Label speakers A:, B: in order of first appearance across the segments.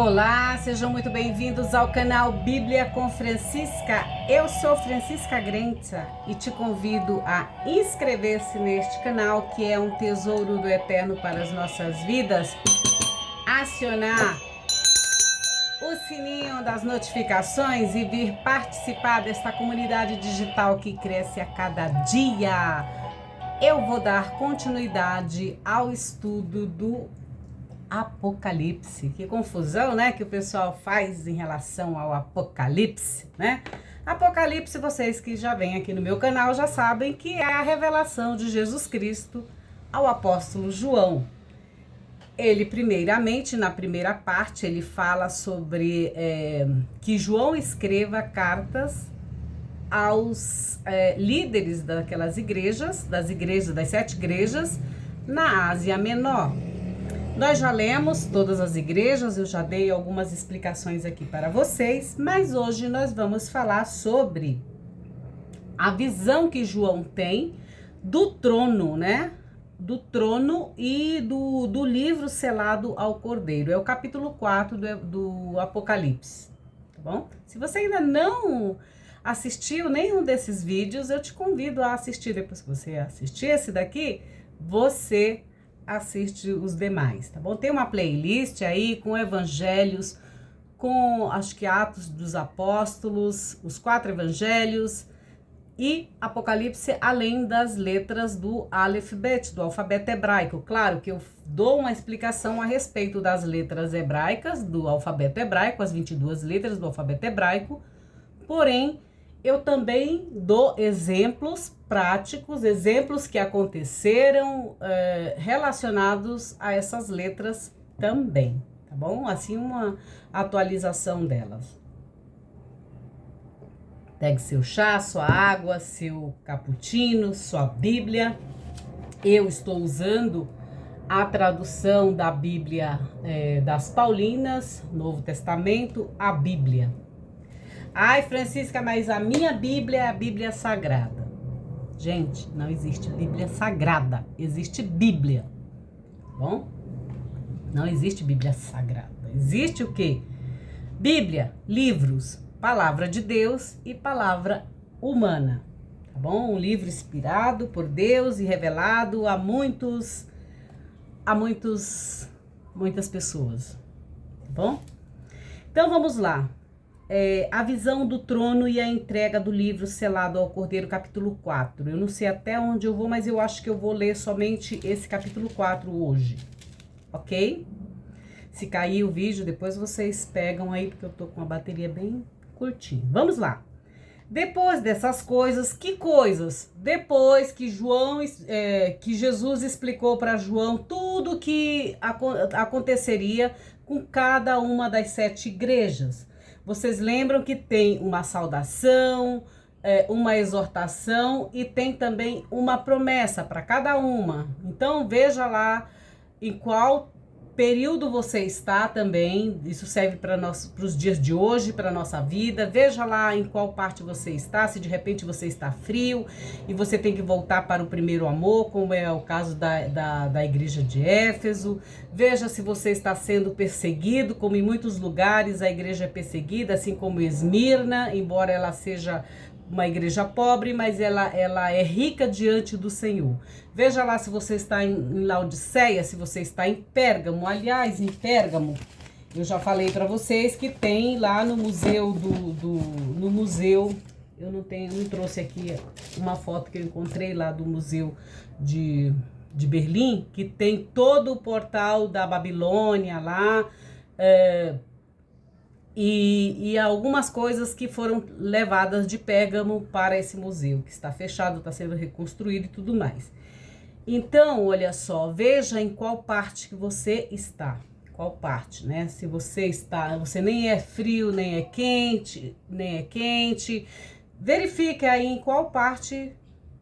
A: Olá, sejam muito bem-vindos ao canal Bíblia com Francisca. Eu sou Francisca Grenta e te convido a inscrever-se neste canal, que é um tesouro do eterno para as nossas vidas, acionar o sininho das notificações e vir participar desta comunidade digital que cresce a cada dia. Eu vou dar continuidade ao estudo do Apocalipse. Que confusão, né, que o pessoal faz em relação ao Apocalipse, né? Apocalipse, vocês que já vêm aqui no meu canal já sabem que é a revelação de Jesus Cristo ao apóstolo João. Ele, primeiramente, na primeira parte, ele fala sobre que João escreva cartas aos líderes daquelas igrejas, das 7 igrejas na Ásia Menor. Nós já lemos todas as igrejas, eu já dei algumas explicações aqui para vocês, mas hoje nós vamos falar sobre a visão que João tem do trono, né? Do trono e do livro selado ao Cordeiro. É o capítulo 4 do Apocalipse, tá bom? Se você ainda não assistiu nenhum desses vídeos, eu te convido a assistir. Depois que você assistir esse daqui, você assiste os demais, tá bom? Tem uma playlist aí com evangelhos, com acho que Atos dos Apóstolos, os 4 evangelhos e Apocalipse, além das letras do Aleph Bet, do alfabeto hebraico. Claro que eu dou uma explicação a respeito das letras hebraicas, do alfabeto hebraico, as 22 letras do alfabeto hebraico, porém, eu também dou exemplos práticos, exemplos que aconteceram relacionados a essas letras também, tá bom? Assim, uma atualização delas. Pegue seu chá, sua água, seu cappuccino, sua Bíblia. Eu estou usando a tradução da Bíblia das Paulinas, Novo Testamento, a Bíblia. Ai, Francisca, mas a minha Bíblia é a Bíblia Sagrada. Gente, não existe Bíblia Sagrada, existe Bíblia, tá bom? Não existe Bíblia Sagrada. Existe o quê? Bíblia, livros, palavra de Deus e palavra humana, tá bom? Um livro inspirado por Deus e revelado a muitas pessoas, tá bom? Então vamos lá. A visão do trono e a entrega do livro selado ao Cordeiro, capítulo 4. Eu não sei até onde eu vou, mas eu acho que eu vou ler somente esse capítulo 4 hoje, ok? Se cair o vídeo, depois vocês pegam aí, porque eu tô com a bateria bem curtinha. Vamos lá. Depois dessas coisas, que coisas? Depois que que Jesus explicou para João tudo que aconteceria com cada uma das 7 igrejas. Vocês lembram que tem uma saudação, uma exortação e tem também uma promessa para cada uma. Então veja lá em qual período você está também. Isso serve para os dias de hoje, para a nossa vida. Veja lá em qual parte você está, se de repente você está frio e você tem que voltar para o primeiro amor, como é o caso da igreja de Éfeso. Veja se você está sendo perseguido, como em muitos lugares a igreja é perseguida, assim como Esmirna, embora ela seja uma igreja pobre, mas ela é rica diante do Senhor. Veja lá se você está em Laodiceia, se você está em Pérgamo. Aliás, em Pérgamo, eu já falei para vocês que tem lá no museu no museu, eu não trouxe aqui uma foto que eu encontrei lá do museu de Berlim, que tem todo o portal da Babilônia lá, e algumas coisas que foram levadas de Pérgamo para esse museu, que está fechado, está sendo reconstruído e tudo mais. Então, olha só, veja em qual parte que você está. Qual parte, né? Se você nem é frio, nem é quente, verifique aí em qual parte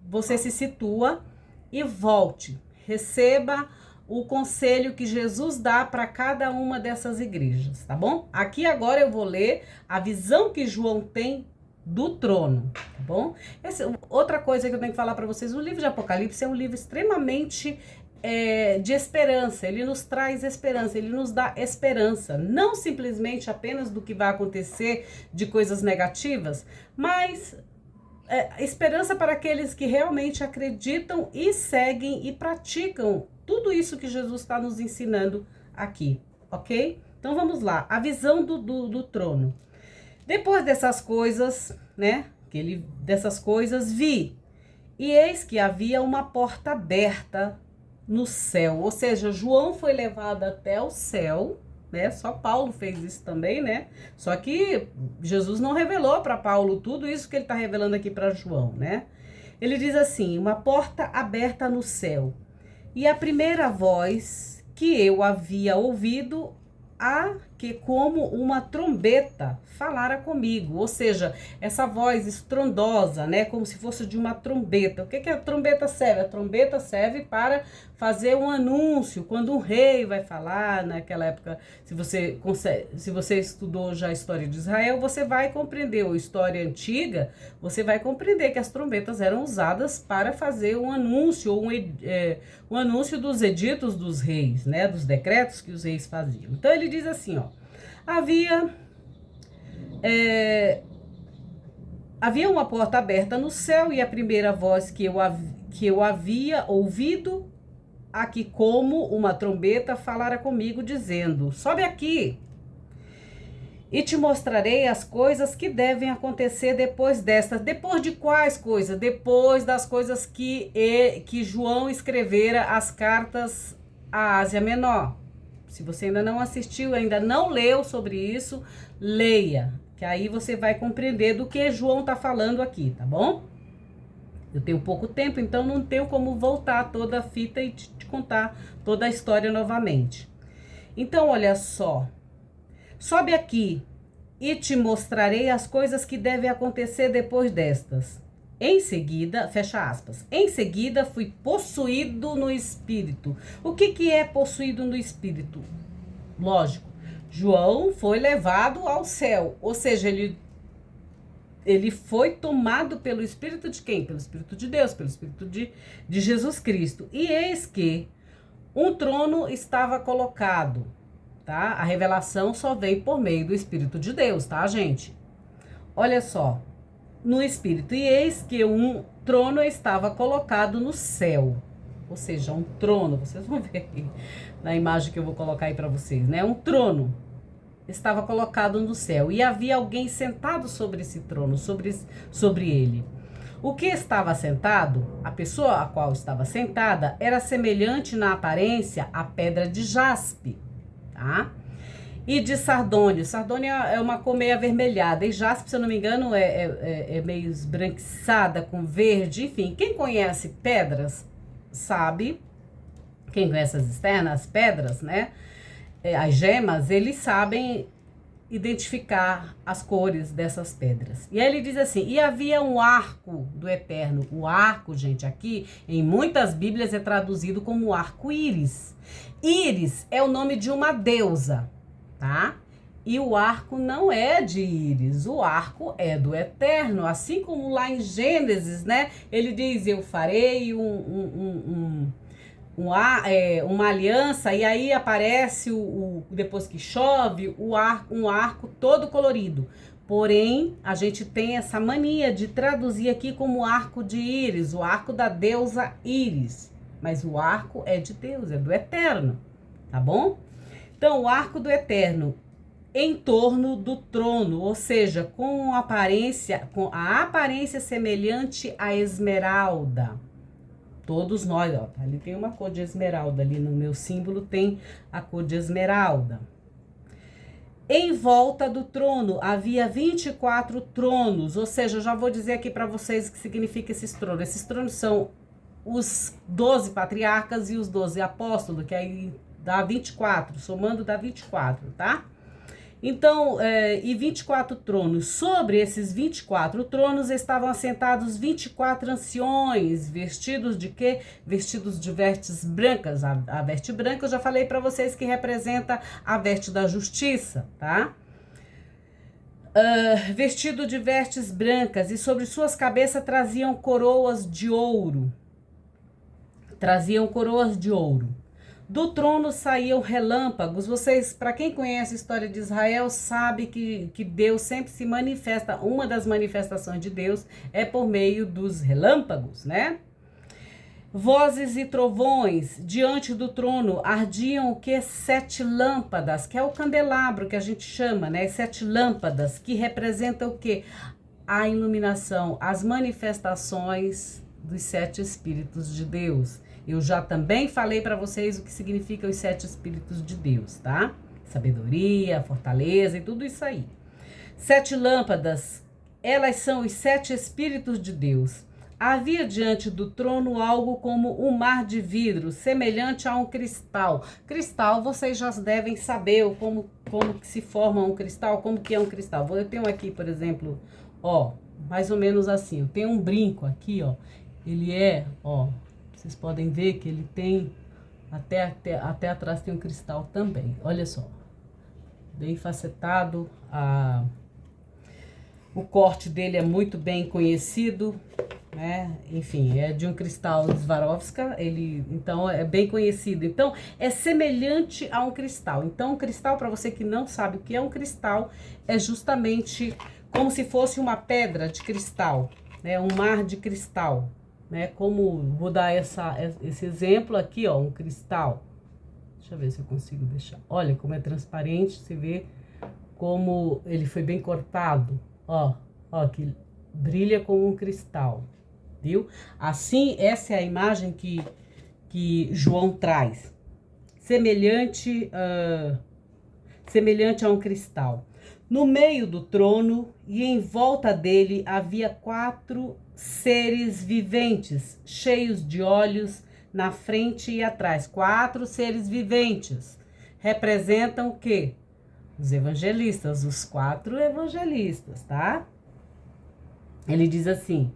A: você se situa e volte. Receba o conselho que Jesus dá para cada uma dessas igrejas, tá bom? Aqui agora eu vou ler a visão que João tem do trono, tá bom? Outra coisa que eu tenho que falar para vocês, o livro de Apocalipse é um livro extremamente de esperança, ele nos traz esperança, ele nos dá esperança, não simplesmente apenas do que vai acontecer de coisas negativas, mas esperança para aqueles que realmente acreditam e seguem e praticam tudo isso que Jesus está nos ensinando aqui, ok? Então vamos lá, a visão do trono. Depois dessas coisas, né, dessas coisas vi, e eis que havia uma porta aberta no céu, ou seja, João foi levado até o céu, né? Só Paulo fez isso também, né? Só que Jesus não revelou para Paulo tudo isso que ele está revelando aqui para João, né? Ele diz assim: uma porta aberta no céu, e a primeira voz que eu havia ouvido, que como uma trombeta falara comigo, ou seja, essa voz estrondosa, né, como se fosse de uma trombeta. O que a trombeta serve? A trombeta serve para fazer um anúncio, quando um rei vai falar, naquela época, se você estudou já a história de Israel, você vai compreender, ou história antiga, você vai compreender que as trombetas eram usadas para fazer um anúncio, ou um anúncio dos editos dos reis, né, dos decretos que os reis faziam. Então ele diz assim, ó, havia uma porta aberta no céu, e a primeira voz que eu havia ouvido, a que como uma trombeta falara comigo, dizendo: sobe aqui, e te mostrarei as coisas que devem acontecer depois destas. Depois de quais coisas? Depois das coisas que João escrevera as cartas à Ásia Menor. Se você ainda não assistiu, ainda não leu sobre isso, leia, que aí você vai compreender do que João está falando aqui, tá bom? Eu tenho pouco tempo, então não tenho como voltar toda a fita e te contar toda a história novamente. Então, olha só. Sobe aqui e te mostrarei as coisas que devem acontecer depois destas. Em seguida, fecha aspas, em seguida fui possuído no espírito. O que é possuído no espírito? Lógico, João foi levado ao céu, ou seja, ele foi tomado pelo Espírito de quem? Pelo Espírito de Deus, pelo Espírito de Jesus Cristo. E eis que um trono estava colocado, tá? A revelação só vem por meio do Espírito de Deus, tá, gente? Olha só, no Espírito. E eis que um trono estava colocado no céu. Ou seja, um trono, vocês vão ver aí na imagem que eu vou colocar aí para vocês, né? Um trono estava colocado no céu, e havia alguém sentado sobre esse trono, sobre ele. O que estava sentado, a pessoa a qual estava sentada, era semelhante na aparência à pedra de jaspe, tá? E de sardônio. Sardônio é uma cor meio avermelhada, e jaspe, se eu não me engano, é meio esbranquiçada com verde, enfim. Quem conhece pedras sabe, quem conhece as externas, as pedras, né? As gemas, eles sabem identificar as cores dessas pedras. E aí ele diz assim: e havia um arco do eterno. O arco, gente, aqui em muitas bíblias é traduzido como arco-íris. Íris é o nome de uma deusa, tá? E o arco não é de Íris, o arco é do eterno. Assim como lá em Gênesis, né? Ele diz: eu farei uma aliança, e aí aparece depois que chove, um arco todo colorido. Porém, a gente tem essa mania de traduzir aqui como arco de Íris, o arco da deusa Íris. Mas o arco é de Deus, é do eterno, tá bom? Então, o arco do eterno em torno do trono, ou seja, com a aparência semelhante à esmeralda. Todos nós, ó, ali tem uma cor de esmeralda, ali no meu símbolo tem a cor de esmeralda. Em volta do trono havia 24 tronos, ou seja, eu já vou dizer aqui para vocês o que significa esses tronos. Esses tronos são os 12 patriarcas e os 12 apóstolos, que aí dá 24, somando dá 24, tá? Então, e 24 tronos. Sobre esses 24 tronos estavam assentados 24 anciões, vestidos de quê? Vestidos de vestes brancas. A veste branca eu já falei para vocês que representa a veste da justiça, tá? Vestido de vestes brancas, e sobre suas cabeças traziam coroas de ouro. traziam coroas de ouro. Do trono saíam relâmpagos. Vocês, para quem conhece a história de Israel, sabe que Deus sempre se manifesta. Uma das manifestações de Deus é por meio dos relâmpagos, né? Vozes e trovões. Diante do trono ardiam o que? 7 lâmpadas, que é o candelabro que a gente chama, né? 7 lâmpadas, que representam o que? A iluminação, as manifestações dos 7 Espíritos de Deus. Eu já também falei para vocês o que significa os 7 Espíritos de Deus, tá? Sabedoria, fortaleza e tudo isso aí. 7 lâmpadas, elas são os 7 Espíritos de Deus. Havia diante do trono algo como um mar de vidro, semelhante a um cristal. Cristal, vocês já devem saber como que se forma um cristal, como que é um cristal. Eu tenho aqui, por exemplo, ó, mais ou menos assim. Eu tenho um brinco aqui, ó. Ele é, ó, vocês podem ver que ele tem, até atrás tem um cristal também. Olha só, bem facetado, o corte dele é muito bem conhecido, né? Enfim, é de um cristal Swarovski, ele então é bem conhecido. Então, é semelhante a um cristal. Então, um cristal, para você que não sabe o que é um cristal, é justamente como se fosse uma pedra de cristal, né? Um mar de cristal, né? Como vou dar esse exemplo aqui, ó, um cristal. Deixa eu ver se eu consigo deixar. Olha como é transparente, você vê como ele foi bem cortado, ó, que brilha como um cristal, viu? Assim, essa é a imagem que João traz, semelhante a um cristal. No meio do trono e em volta dele havia 4 seres viventes, cheios de olhos na frente e atrás. 4 seres viventes representam o quê? Os evangelistas, os 4 evangelistas, tá? Ele diz assim: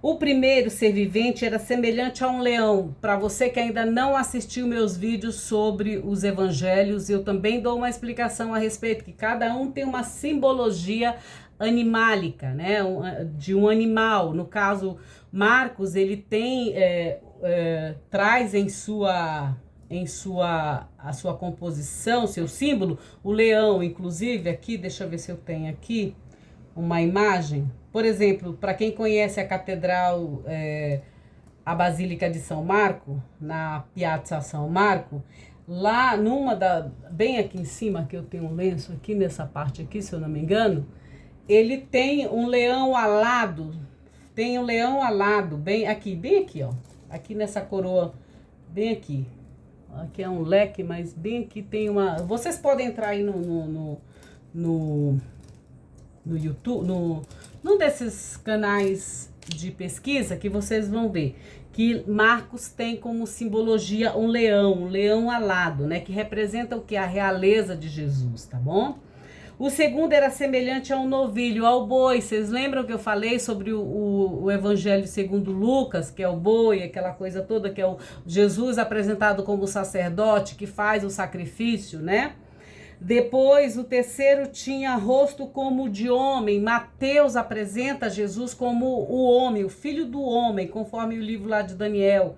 A: o primeiro ser vivente era semelhante a um leão. Para você que ainda não assistiu meus vídeos sobre os evangelhos, eu também dou uma explicação a respeito, que cada um tem uma simbologia animálica, né? De um animal. No caso, Marcos, ele tem, traz a sua composição, seu símbolo, o leão. Inclusive, aqui, deixa eu ver se eu tenho aqui uma imagem. Por exemplo, para quem conhece a catedral, a Basílica de São Marco, na Piazza São Marco, lá bem aqui em cima, que eu tenho um lenço aqui nessa parte aqui, se eu não me engano, ele tem um leão alado, bem aqui, ó, aqui nessa coroa, bem aqui. Aqui é um leque, mas bem aqui tem uma... Vocês podem entrar aí no YouTube, num desses canais de pesquisa, que vocês vão ver que Marcos tem como simbologia um leão alado, né? Que representa o que? A realeza de Jesus, tá bom? O segundo era semelhante a um novilho, ao boi. Vocês lembram que eu falei sobre o Evangelho segundo Lucas, que é o boi, aquela coisa toda, que é o Jesus apresentado como sacerdote que faz o sacrifício, né? Depois, o terceiro tinha rosto como o de homem. Mateus apresenta Jesus como o homem, o filho do homem, conforme o livro lá de Daniel,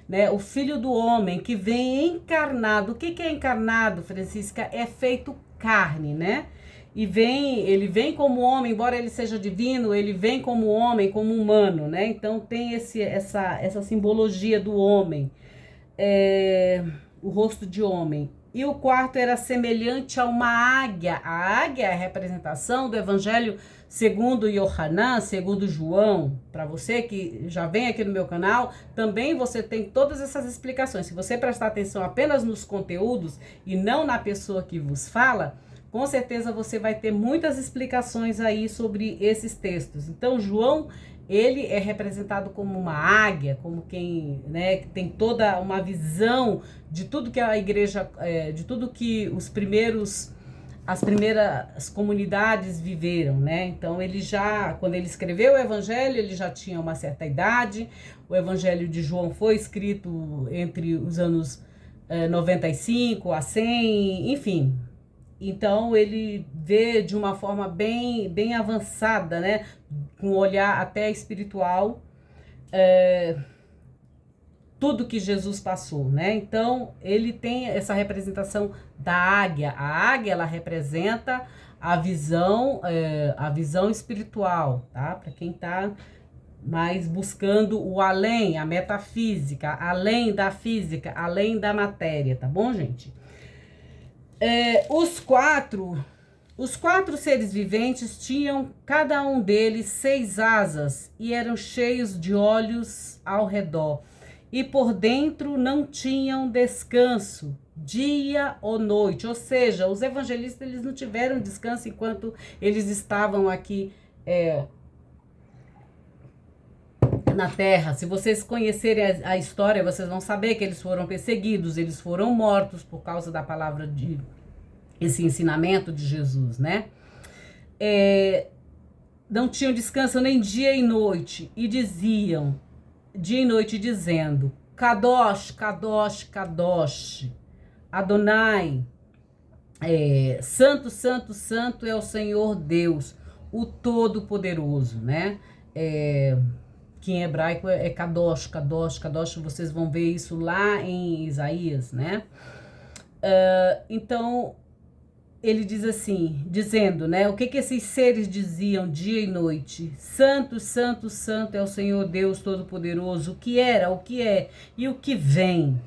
A: né? O filho do homem que vem encarnado. O que é encarnado, Francisca? É feito carne, né? E ele vem como homem, embora ele seja divino, ele vem como homem, como humano, né? Então tem essa simbologia do homem, o rosto de homem. E o quarto era semelhante a uma águia. A águia é a representação do Evangelho segundo Yohanan, segundo João. Para você que já vem aqui no meu canal, também você tem todas essas explicações. Se você prestar atenção apenas nos conteúdos e não na pessoa que vos fala, com certeza você vai ter muitas explicações aí sobre esses textos. Então, João, ele é representado como uma águia, como quem, né, que tem toda uma visão de tudo que a igreja, de tudo que as primeiras comunidades viveram, né? Então, quando ele escreveu o Evangelho, ele já tinha uma certa idade. O Evangelho de João foi escrito entre os anos 95 a 100, enfim. Então, ele vê de uma forma bem avançada, né? Com um olhar até espiritual. tudo que Jesus passou, né? Então, ele tem essa representação da águia. A águia, ela representa a visão espiritual, tá? Para quem tá mais buscando o além, a metafísica, além da física, além da matéria, tá bom, gente? Os quatro seres viventes tinham, cada um deles, 6 asas e eram cheios de olhos ao redor. E por dentro não tinham descanso, dia ou noite. Ou seja, os evangelistas eles não tiveram descanso enquanto eles estavam aqui na terra. Se vocês conhecerem a história, vocês vão saber que eles foram perseguidos, eles foram mortos por causa da palavra de esse ensinamento de Jesus, né? Não tinham descanso nem dia e noite, e diziam, dia e noite dizendo, Kadosh, Kadosh, Kadosh, Adonai, santo, santo, santo é o Senhor Deus, o Todo-Poderoso, né? Que em hebraico é Kadosh, Kadosh, Kadosh, vocês vão ver isso lá em Isaías, né? Então, ele diz assim, dizendo, né? O que esses seres diziam dia e noite? Santo, santo, santo é o Senhor Deus Todo-Poderoso, o que era, o que é e o que vem.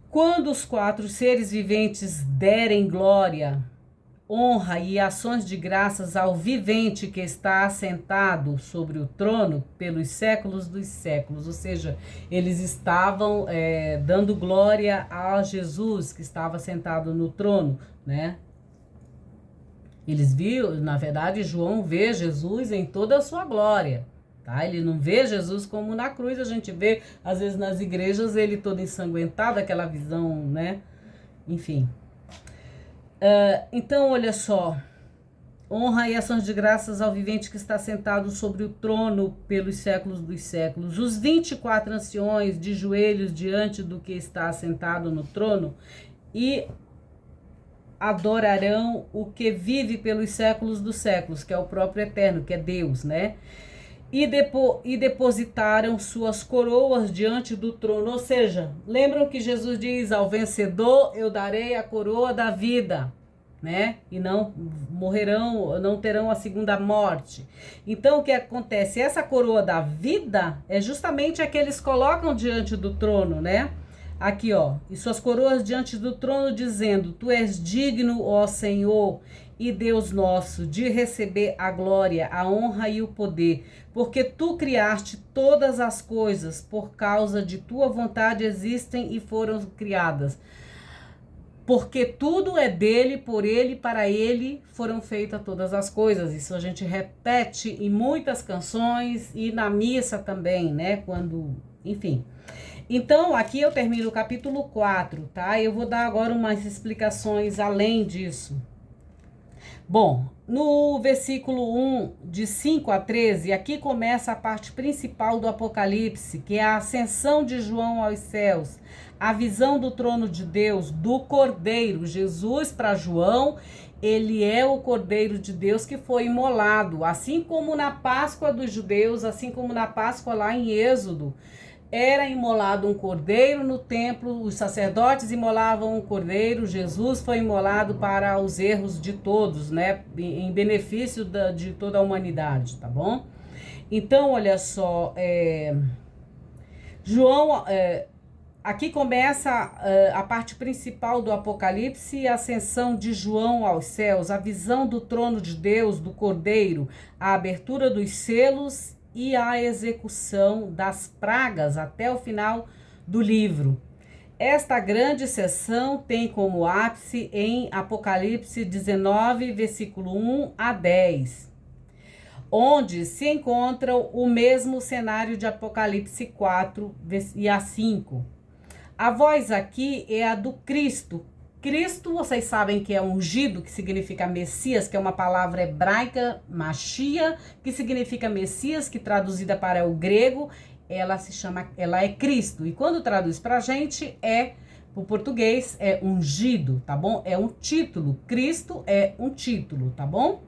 A: Quando os 4 seres viventes derem glória, honra e ações de graças ao vivente que está assentado sobre o trono pelos séculos dos séculos. Ou seja, eles estavam dando glória a Jesus que estava sentado no trono, né? Eles viram, na verdade, João vê Jesus em toda a sua glória, tá? Ele não vê Jesus como na cruz, a gente vê, às vezes, nas igrejas, ele todo ensanguentado, aquela visão, né? Enfim. Então, olha só, honra e ações de graças ao vivente que está sentado sobre o trono pelos séculos dos séculos. Os 24 anciões de joelhos diante do que está sentado no trono e adorarão o que vive pelos séculos dos séculos, que é o próprio Eterno, que é Deus, né? E depositaram suas coroas diante do trono. Ou seja, lembram que Jesus diz, ao vencedor eu darei a coroa da vida, né? E não morrerão, não terão a segunda morte. Então, o que acontece? Essa coroa da vida é justamente a que eles colocam diante do trono, né? Aqui, ó, e suas coroas diante do trono, dizendo, tu és digno, ó Senhor, e Deus nosso, de receber a glória, a honra e o poder, porque tu criaste todas as coisas, por causa de tua vontade existem e foram criadas. Porque tudo é dele, por ele, para ele foram feitas todas as coisas. Isso a gente repete em muitas canções e na missa também, né? Quando, enfim. Então, aqui eu termino o capítulo 4, tá? Eu vou dar agora umas explicações além disso. Bom, no versículo 1, de 5 a 13, aqui começa a parte principal do Apocalipse, que é a ascensão de João aos céus, a visão do trono de Deus, do Cordeiro. Jesus, para João, ele é o Cordeiro de Deus que foi imolado, assim como na Páscoa dos judeus, assim como na Páscoa lá em Êxodo, era imolado um cordeiro no templo, os sacerdotes imolavam um cordeiro, Jesus foi imolado para os erros de todos, né? Em benefício de toda a humanidade, tá bom? Então, olha só, João, aqui começa a parte principal do Apocalipse, a ascensão de João aos céus, a visão do trono de Deus, do cordeiro, a abertura dos selos e a execução das pragas até o final do livro. Esta grande sessão tem como ápice em Apocalipse 19, versículo 1 a 10, onde se encontra o mesmo cenário de Apocalipse 4 e a 5. A voz aqui é a do Cristo. Cristo, vocês sabem que é ungido, que significa Messias, que é uma palavra hebraica, Machia, que significa Messias, que traduzida para o grego, ela é Cristo. E quando traduz pra gente, o português é ungido, tá bom? É um título. Cristo é um título, tá bom?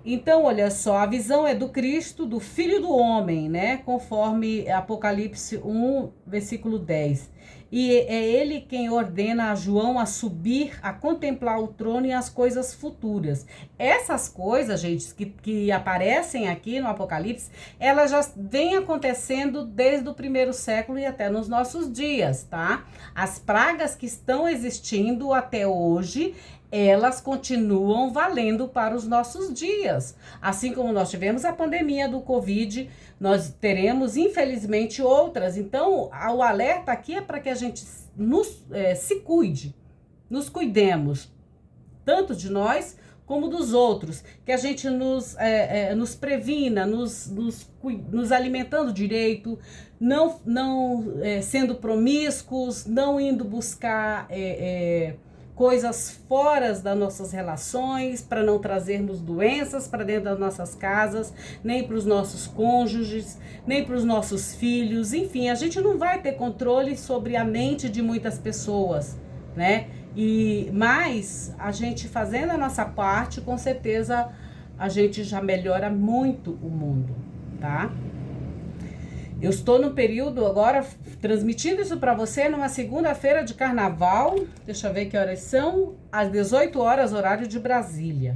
A: Então, olha só, a visão é do Cristo, do Filho do Homem, né? Conforme Apocalipse 1, versículo 10. E é ele quem ordena a João a subir, a contemplar o trono e as coisas futuras. Essas coisas, gente, que aparecem aqui no Apocalipse, elas já vêm acontecendo desde o primeiro século e até nos nossos dias, tá? As pragas que estão existindo até hoje, elas continuam valendo para os nossos dias. Assim como nós tivemos a pandemia do Covid, nós teremos, infelizmente, outras. Então, o alerta aqui é para que a gente se cuide, nos cuidemos, tanto de nós como dos outros, que a gente nos previna, nos alimentando direito, não sendo promíscuos, não indo buscar coisas fora das nossas relações, para não trazermos doenças para dentro das nossas casas, nem para os nossos cônjuges, nem para os nossos filhos. Enfim, a gente não vai ter controle sobre a mente de muitas pessoas, né? Mas a gente fazendo a nossa parte, com certeza a gente já melhora muito o mundo, tá? Eu estou no período agora transmitindo isso para você numa segunda-feira de carnaval. Deixa eu ver que horas são. Às 18 horas, horário de Brasília.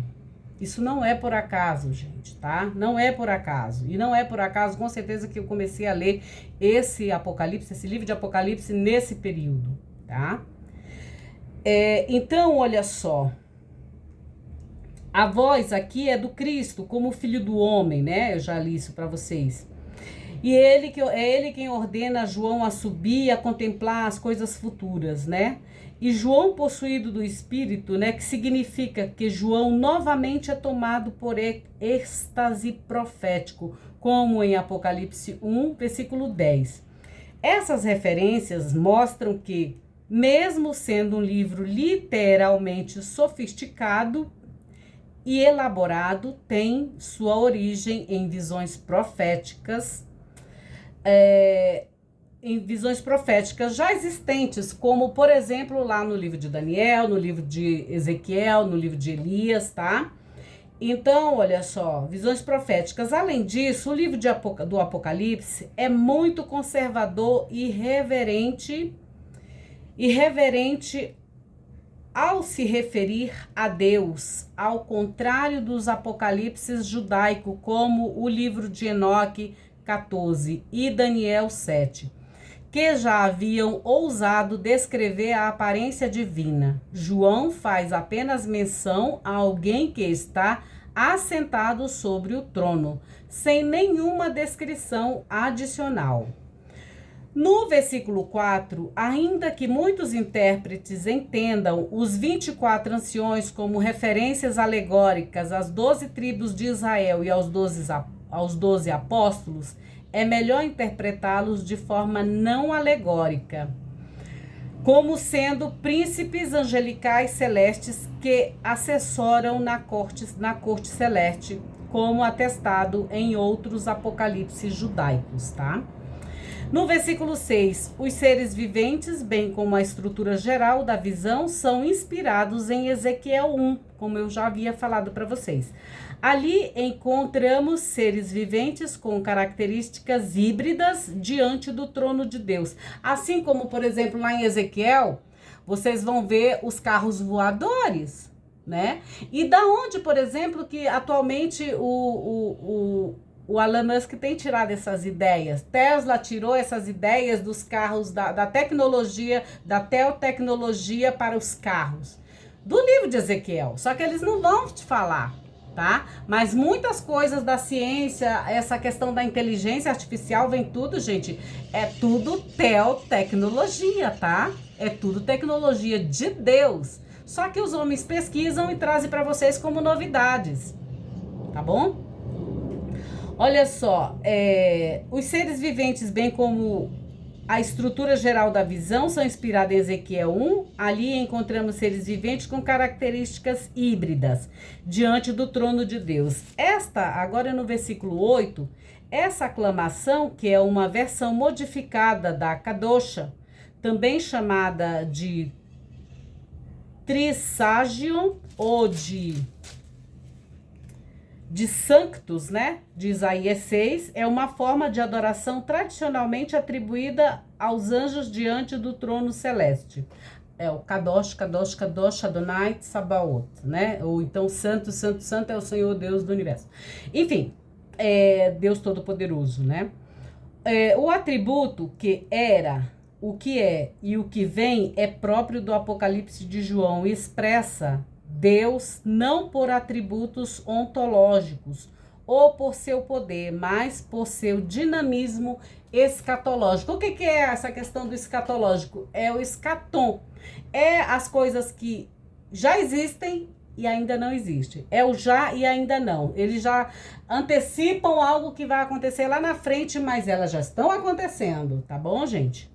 A: Isso não é por acaso, gente, tá? Não é por acaso. E não é por acaso, com certeza, que eu comecei a ler esse Apocalipse, esse livro de Apocalipse nesse período, tá? Então, olha só. A voz aqui é do Cristo, como Filho do Homem, né? Eu já li isso para vocês. E é ele quem ordena João a subir e a contemplar as coisas futuras, né? E João, possuído do Espírito, né? Que significa que João novamente é tomado por êxtase profético, como em Apocalipse 1, versículo 10. Essas referências mostram que, mesmo sendo um livro literalmente sofisticado e elaborado, tem sua origem em visões proféticas, já existentes, como, por exemplo, lá no livro de Daniel, no livro de Ezequiel, no livro de Elias, tá? Então, olha só, visões proféticas. Além disso, o livro do Apocalipse é muito conservador e reverente ao se referir a Deus, ao contrário dos apocalipses judaicos, como o livro de Enoque 14 e Daniel 7, que já haviam ousado descrever a aparência divina. João faz apenas menção a alguém que está assentado sobre o trono, sem nenhuma descrição adicional. No versículo 4, ainda que muitos intérpretes entendam os 24 anciões como referências alegóricas às 12 tribos de Israel e aos 12 apóstolos, é melhor interpretá-los de forma não alegórica, como sendo príncipes angelicais celestes que assessoram na corte celeste, como atestado em outros apocalipses judaicos, tá? No versículo 6, os seres viventes, bem como a estrutura geral da visão, são inspirados em Ezequiel 1, como eu já havia falado para vocês. Ali encontramos seres viventes com características híbridas diante do trono de Deus. Assim como, por exemplo, lá em Ezequiel, vocês vão ver os carros voadores, né? E da onde, por exemplo, que atualmente o Elon Musk tem tirado essas ideias? Tesla tirou essas ideias dos carros, da tecnologia, da teotecnologia para os carros. Do livro de Ezequiel. Só que eles não vão te falar, tá? Mas muitas coisas da ciência, essa questão da inteligência artificial, vem tudo, gente. É tudo teotecnologia, tá? É tudo tecnologia de Deus. Só que os homens pesquisam e trazem para vocês como novidades. Tá bom? Olha só, os seres viventes, bem como a estrutura geral da visão, são inspirados em Ezequiel 1. Ali encontramos seres viventes com características híbridas diante do trono de Deus. Agora no versículo 8, essa aclamação, que é uma versão modificada da Kadosha, também chamada de Trisagion ou de de Sanctus, né, de Isaías 6, é uma forma de adoração tradicionalmente atribuída aos anjos diante do trono celeste. É o Kadosh, Kadosh, Kadosh, Adonai, Tsabaoth, né? Ou então Santo, Santo, Santo é o Senhor Deus do Universo. Enfim, Deus Todo-Poderoso, né? O atributo que era, o que é e o que vem é próprio do Apocalipse de João e expressa Deus não por atributos ontológicos ou por seu poder, mas por seu dinamismo escatológico. O que é essa questão do escatológico? É o escatom. É as coisas que já existem e ainda não existem. É o já e ainda não. Eles já antecipam algo que vai acontecer lá na frente, mas elas já estão acontecendo, tá bom, gente?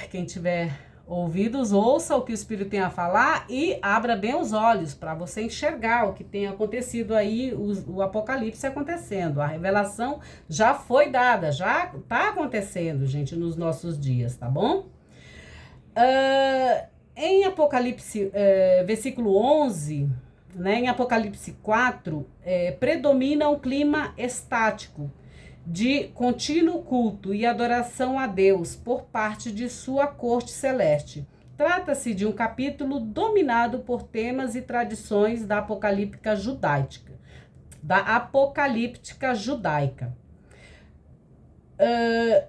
A: Quem tiver ouvidos, ouça o que o Espírito tem a falar e abra bem os olhos para você enxergar o que tem acontecido aí, o Apocalipse acontecendo. A revelação já foi dada, já está acontecendo, gente, nos nossos dias, tá bom? Em Apocalipse, versículo 11, né, em Apocalipse 4, predomina um clima estático, de contínuo culto e adoração a Deus por parte de sua corte celeste. Trata-se de um capítulo dominado por temas e tradições da apocalíptica judaica.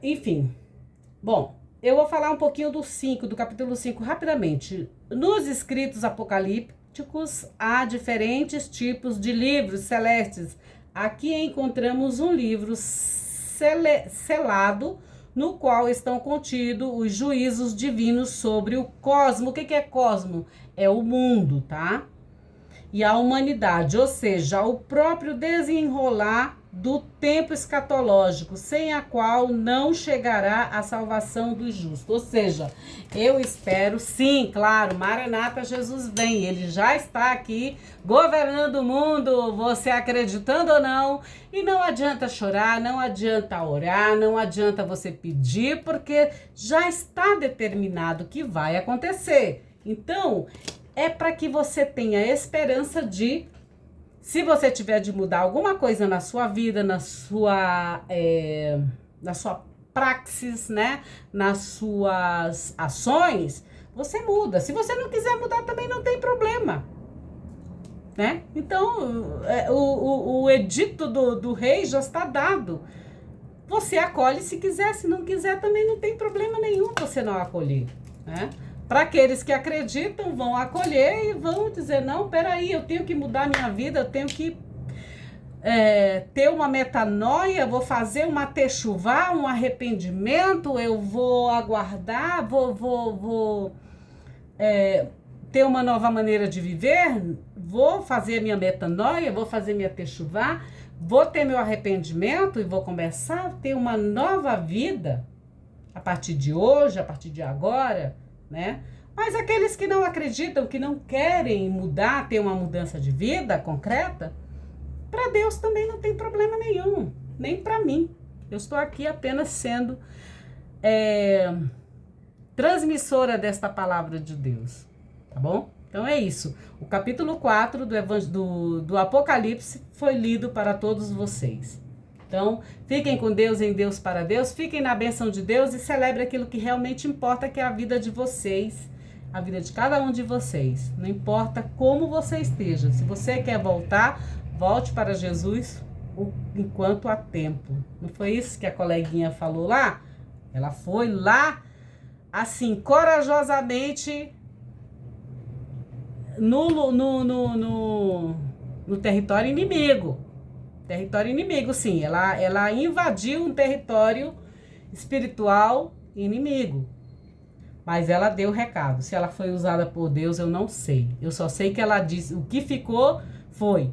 A: Enfim, bom, eu vou falar um pouquinho do capítulo 5 rapidamente. Nos escritos apocalípticos há diferentes tipos de livros celestes. Aqui encontramos um livro selado, no qual estão contidos os juízos divinos sobre o cosmo. O que é cosmo? É o mundo, tá? E a humanidade, ou seja, o próprio desenrolar do tempo escatológico, sem a qual não chegará a salvação dos justos. Ou seja, eu espero, sim, claro, Maranata, Jesus vem, ele já está aqui governando o mundo, você acreditando ou não, e não adianta chorar, não adianta orar, não adianta você pedir, porque já está determinado que vai acontecer. Então, é para que você tenha esperança de, se você tiver de mudar alguma coisa na sua vida, na sua praxis, né? Nas suas ações, você muda. Se você não quiser mudar, também não tem problema, né? Então, o edito do rei já está dado. Você acolhe se quiser, se não quiser, também não tem problema nenhum você não acolher, né? Para aqueles que acreditam, vão acolher e vão dizer, não, peraí, eu tenho que mudar minha vida, eu tenho que ter uma metanoia, vou fazer uma techuvá, um arrependimento, eu vou aguardar, vou ter uma nova maneira de viver, vou fazer minha metanoia, vou fazer minha techuvá, vou ter meu arrependimento e vou começar a ter uma nova vida a partir de hoje, a partir de agora, né? Mas aqueles que não acreditam, que não querem mudar, ter uma mudança de vida concreta, para Deus também não tem problema nenhum, nem para mim. Eu estou aqui apenas sendo transmissora desta palavra de Deus, tá bom? Então é isso. O capítulo 4 do Apocalipse foi lido para todos vocês. Então, fiquem com Deus, em Deus, para Deus, fiquem na bênção de Deus e celebre aquilo que realmente importa, que é a vida de vocês, a vida de cada um de vocês. Não importa como você esteja. Se você quer voltar, volte para Jesus enquanto há tempo. Não foi isso que a coleguinha falou lá? Ela foi lá, assim, corajosamente, no território inimigo. Território inimigo, sim. Ela invadiu um território espiritual inimigo. Mas ela deu o recado. Se ela foi usada por Deus, eu não sei. Eu só sei que ela disse, o que ficou foi: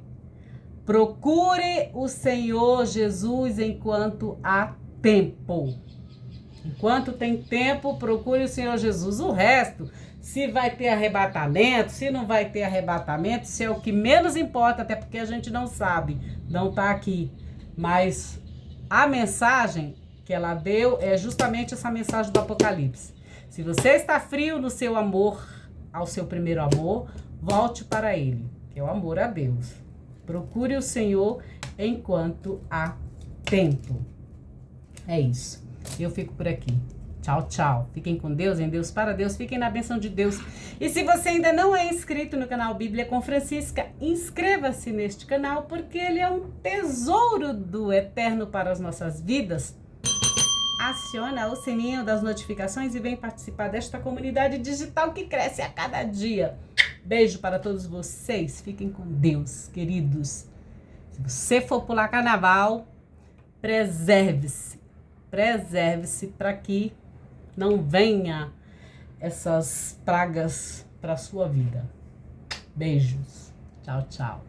A: procure o Senhor Jesus enquanto há tempo. Enquanto tem tempo, procure o Senhor Jesus. O resto, se vai ter arrebatamento, se não vai ter arrebatamento, isso é o que menos importa, até porque a gente não sabe, não está aqui. Mas a mensagem que ela deu é justamente essa mensagem do Apocalipse. Se você está frio no seu amor ao seu primeiro amor, volte para ele, que é o amor a Deus. Procure o Senhor enquanto há tempo. É isso. Eu fico por aqui. Tchau, tchau. Fiquem com Deus, em Deus, para Deus. Fiquem na bênção de Deus. E se você ainda não é inscrito no canal Bíblia com Francisca, inscreva-se neste canal, porque ele é um tesouro do Eterno para as nossas vidas. Aciona o sininho das notificações e vem participar desta comunidade digital que cresce a cada dia. Beijo para todos vocês. Fiquem com Deus, queridos. Se você for pular carnaval, preserve-se. Preserve-se para que não venha essas pragas para a sua vida. Beijos. Tchau, tchau.